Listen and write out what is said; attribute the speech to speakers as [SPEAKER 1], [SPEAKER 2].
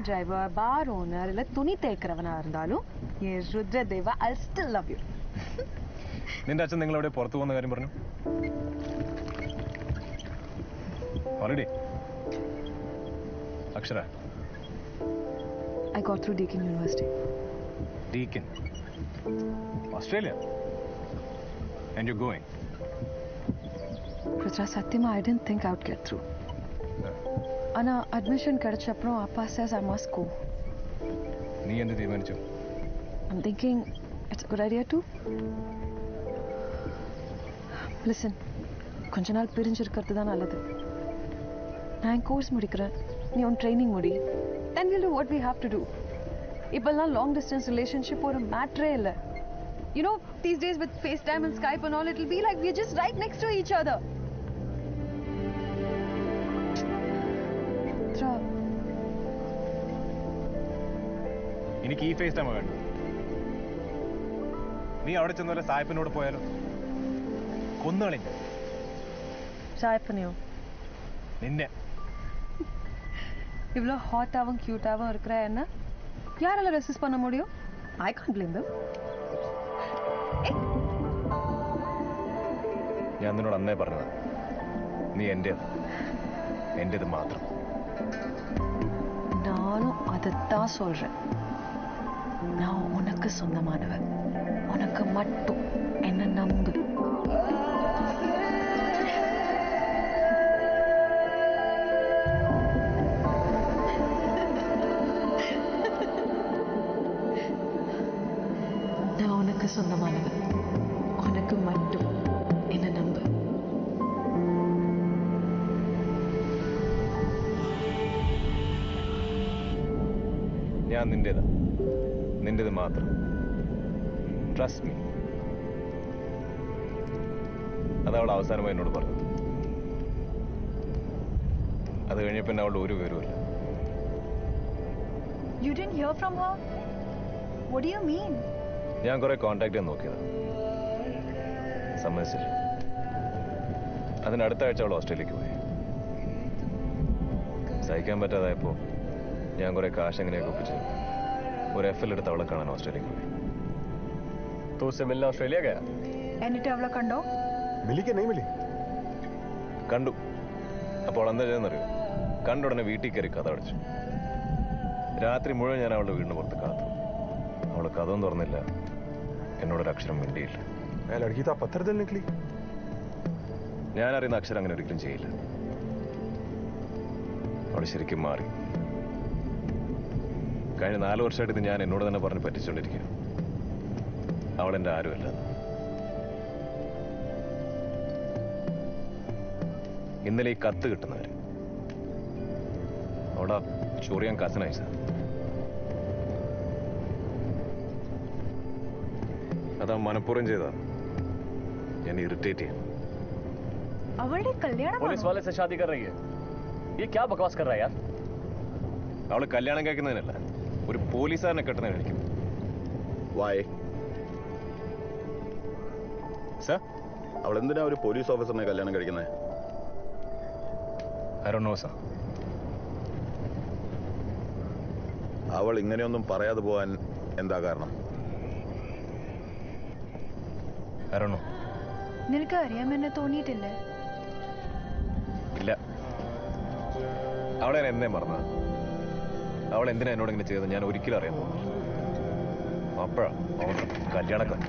[SPEAKER 1] driver, bar owner, illa tuni tekravana irundalum, ye Rudradeva, I'll still love you.
[SPEAKER 2] നിന്റെ അച്ഛൻ നിങ്ങൾ എവിടെ പുറത്തു പോകുന്ന കാര്യം പറഞ്ഞു? ഹോളിഡേ. അക്ഷര.
[SPEAKER 1] I got through Deakin University.
[SPEAKER 2] Deakin. Australia. And you're going?
[SPEAKER 1] Rutra, Satyama, I didn't think I would get through. Anna, admission kadachapro, Appa says I must go.
[SPEAKER 2] നീ എന്ത് തീരുമാനിച്ചു?
[SPEAKER 1] I'm thinking it's a good idea too. Listen, கொஞ்ச நாள் பிரிஞ்சிருக்கிறது தான் நல்லது. நான் course முடிக்கிறேன், நீ உன் ட்ரைனிங் முடி. Then we'll do what we have to do. இப்பெல்லாம் long distance relationship ஒரு மேட்டரே இல்லை. You know, these days with FaceTime and Skype and all, it'll be like we're just right next to each other. Rutra.
[SPEAKER 2] എനിക്ക് ഈ face time വേണ്ട. നീ അവിടെ ചെന്നോലെ സായിപ്പിനോട് പോയാലോ? കൊന്നുകളി.
[SPEAKER 1] சாய்ப்பனியோ?
[SPEAKER 2] നിന്നെ.
[SPEAKER 1] இவ்வளோ ஹாட்டாவும் க்யூட்டாவும் இருக்கிற என்ன யாரால ரெசிஸ்ட் பண்ண முடியும்? I can't blame them.
[SPEAKER 2] ഞാൻ നിന്നോട് അന്നേ പറഞ്ഞതാ, നീ എന്റേത് മാത്രം.
[SPEAKER 1] நானும் அதைத்தான் சொல்றேன். நான் உனக்கு சொந்தமானவன், உனக்கு மட்டும் என்ன நம்பு. நான் உனக்கு சொந்தமானவன், உனக்கு மட்டும் என்ன நம்பு.
[SPEAKER 2] ഞാൻ നിന്റേത് മാത്രം. Trust me. അതവൾ അവസാനമായി എന്നോട് പറഞ്ഞത്. അത് കഴിഞ്ഞ പിന്നെ അവളുടെ ഒരു വിവരവുമില്ല.
[SPEAKER 3] You didn't hear from her? What do you mean?
[SPEAKER 2] ഞാൻ കുറെ കോണ്ടാക്ട് ചെയ്യാൻ നോക്കിയതാ, സമ്മതിച്ചില്ല. അതിന് അടുത്ത ആഴ്ച അവൾ ഓസ്ട്രേലിയക്ക് പോയി. സഹിക്കാൻ പറ്റാതായപ്പോ ഞാൻ കുറെ കാശ് എങ്ങനെയൊക്കെ ഒപ്പിച്ച് ഒരു FL എടുത്ത് അവളെ കാണാൻ ഓസ്ട്രേലിയക്ക് പോയി. तो उससे मिलने ऑस्ट्रेलिया गया?
[SPEAKER 3] എന്നിട്ട് അവളെ കണ്ടോ?
[SPEAKER 2] മിലിക്ക് नहीं मिली. കണ്ടു. അപ്പോൾ എന്താ ചെയ്യുന്നറിയോ? കണ്ട ഉടനെ വീട്ടിൽ കയറി കഥ അടച്ചു. രാത്രി മുഴുവൻ ഞാൻ അവളുടെ വീടിന് പുറത്ത് കാത്തു. അവള് കഥവും തുറന്നില്ല, എന്നോടൊരു അക്ഷരം മിണ്ടിയില്ല. ഞാൻ അറിയുന്ന അക്ഷരം അങ്ങനെ ഒരിക്കലും ചെയ്യില്ല. അവള് ശരിക്കും മാറി. കഴിഞ്ഞ 4 വർഷമായിട്ട് ഇത് ഞാൻ എന്നോട് തന്നെ പറഞ്ഞ് പറ്റിച്ചുകൊണ്ടിരിക്കുക. അവളെന്റെ ആരുമല്ല. ഇന്നലെ ഈ കത്ത് കിട്ടുന്നവര് അവളാ ചൊറിയാൻ കസനായി സാർ. അതാ മനഃപൂർവ്വം ചെയ്താ. ഞാൻ ഇറിറ്റേറ്റ് ചെയ്യാൻ.
[SPEAKER 3] അവളുടെ കല്യാണം
[SPEAKER 4] पुलिस वाले से शादी कर रही है. ये क्या बकवास कर रहा है यार?
[SPEAKER 2] അവള് കല്യാണം കഴിക്കുന്നതിനല്ല, ഒരു പോലീസുകാരനെ കെട്ടുന്നതിനായിരിക്കും.
[SPEAKER 5] വായ്
[SPEAKER 2] സർ,
[SPEAKER 5] അവൾ എന്തിനാ ഒരു പോലീസ് ഓഫീസറിനെ കല്യാണം കഴിക്കുന്നത്?
[SPEAKER 2] I don't know, sir.
[SPEAKER 5] അവൾ ഇങ്ങനെയൊന്നും പറയാതെ പോകാൻ എന്താ കാരണം?
[SPEAKER 2] I don't know.
[SPEAKER 3] നിനക്ക് അറിയാമെന്ന് തോന്നിയിട്ടില്ലേ?
[SPEAKER 2] ഇല്ല. അവളെ ഞാൻ എന്നേ മറന്നത്. അവൾ എന്തിനാ എന്നോട് ഇങ്ങനെ ചെയ്തത് ഞാൻ ഒരിക്കലും അറിയാൻ പോകുന്നില്ല. അപ്പോഴാ അവളുടെ കല്യാണക്കാർ.